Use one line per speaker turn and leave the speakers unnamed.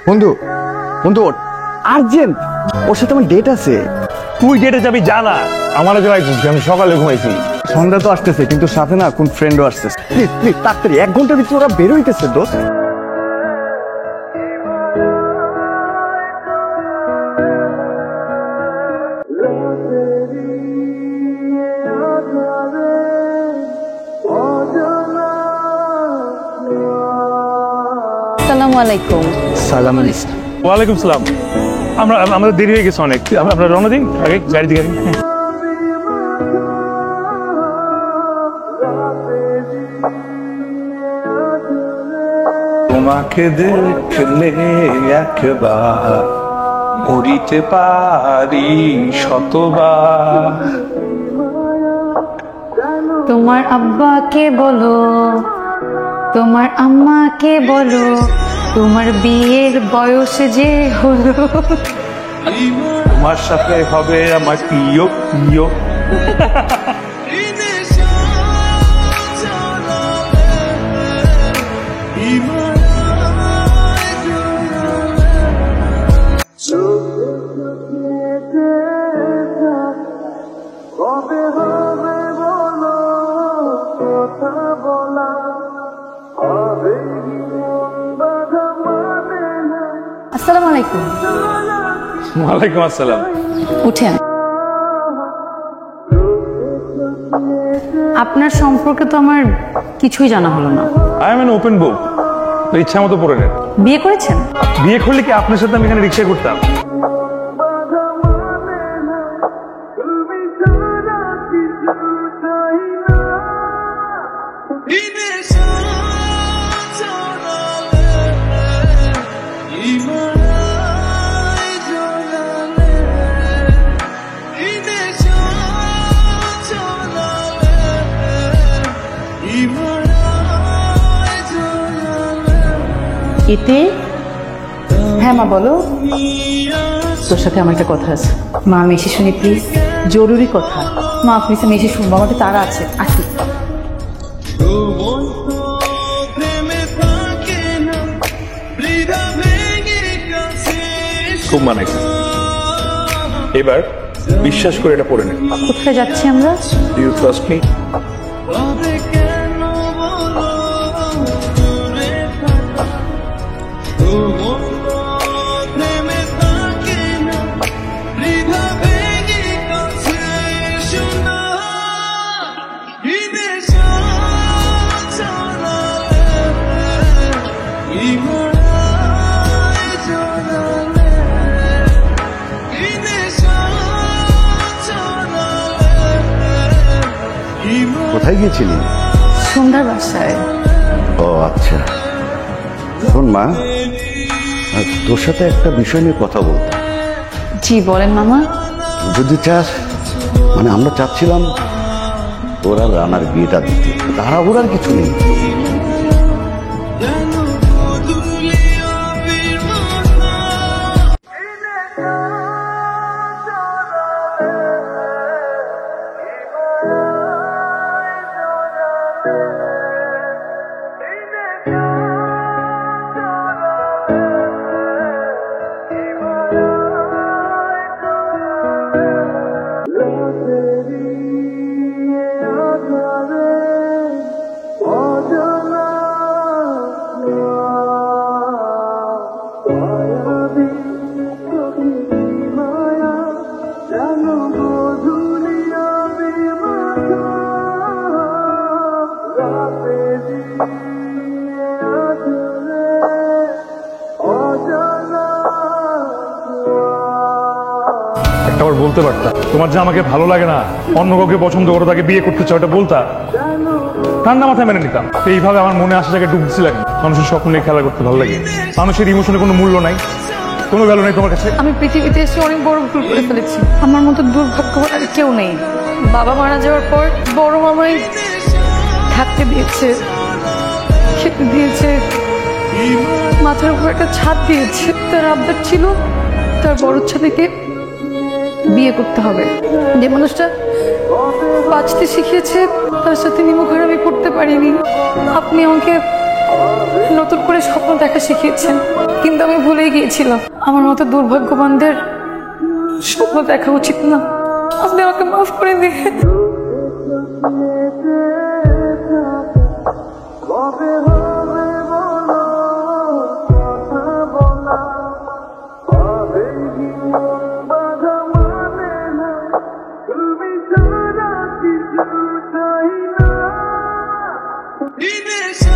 বন্ধু বন্ধু আর্জেন্ট, ওর সাথে আমার ডেট আছে।
তুই ডেটে যাবি জানা, আমারও জড়াইছিস, আমি সকালে ঘুমাইছি।
সন্ধ্যা তো আসতেছে, কিন্তু সাথে না কোন ফ্রেন্ডও আসতেছে। প্লিজ প্লিজ তাড়াতাড়ি, 1 ঘন্টার ভিতরে ওরা বের হইতেছে দোস্ত।
আসসালামু আলাইকুম।
সালাম আলাইকুম।
ওয়ালাইকুম সালাম। আমাদের দেরি হয়ে গেছে অনেক, আমরা রওনা দিই আগে, গাড়ি দিয়ে গাড়ি।
তোমাকে দেখলে একবার মরিতে পারি শতবার।
তোমার আব্বাকে বলো, তোমার আম্মাকে বলো, তোমার বিয়ের বয়স যে হলো।
তোমার সাথে হবে আমার প্রিয় প্রিয়।
আসসালামু আলাইকুম।
ওয়ালাইকুম আসসালাম।
উঠেন। আপনার সম্পর্কে তো আমার কিছুই জানা হলো না।
I am an open book, ইচ্ছা মতো পড়ে নেন।
বিয়ে করেছেন?
বিয়ে করলে কি আপনার সাথে আমি এখানে রিক্সা করতাম?
ইতি, হ্যাঁ মা বলো। তোর সাথে আমার একটা কথা আছে। মা আমি এসে শুনি প্লিজ, জরুরি কথা। মা প্লিজ আমি এসে শুনবো, আমাকে তারা আছে, আসি।
খুব মানাইছে, এবার বিশ্বাস করে এটা পড়ে নেন।
কোথায় যাচ্ছি আমরা?
Do you trust me?
কোথায় গিয়েছিলি?
সন্ধ্যার বাসায়।
ও আচ্ছা। শোন মা, তোর সাথে একটা বিষয় নিয়ে কথা বলতাম।
জি বলেন মামা।
যদি চাস, মানে আমরা চাচ্ছিলাম তোর আর রানার বিয়েটা দিতে। তাড়াহুড়ার কিছু নেই।
একটাবার বলতে পারতা তোমার যে আমাকে ভালো লাগে না, অন্য কাউকে পছন্দ করো, তাকে বিয়ে করতে চাও, এটা বলতা, ঠান্ডা মাথায় মেনে নিতাম। এইভাবে আমার মনে আসা জায়গায় ডুবছি লাগে। মানুষের স্বপ্ন নিয়ে খেলা করতে ভালো লাগে। মানুষের ইমোশনে কোনো মূল্য নাই, কোনো ভ্যালু নেই তোমার কাছে।
আমি পৃথিবীতে এসে অনেক বড় ভুল করে ফেলেছি। আমার মতো দুর্ভাগ্যবান আর কেউ নেই। বাবা মারা যাওয়ার পর বড় মামাই থাকতে দিয়েছে, খেতে দিয়েছে, মাথার উপর একটা ছাদ দিয়েছে। তার আবদার ছিল তার বড় ছেলেকে বিয়ে করতে হবে। যে মানুষটা বাঁচতে শিখিয়েছে তার সাথে নিমুখারামি করতে পারিনি। আপনি আমাকে নতুন করে স্বপ্ন দেখা শিখিয়েছেন, কিন্তু আমি ভুলেই গিয়েছিলাম আমার মতো দুর্ভাগ্যবানদের স্বপ্ন দেখা উচিত না। আপনি আমাকে মাফ করে দিয়ে
Dinesh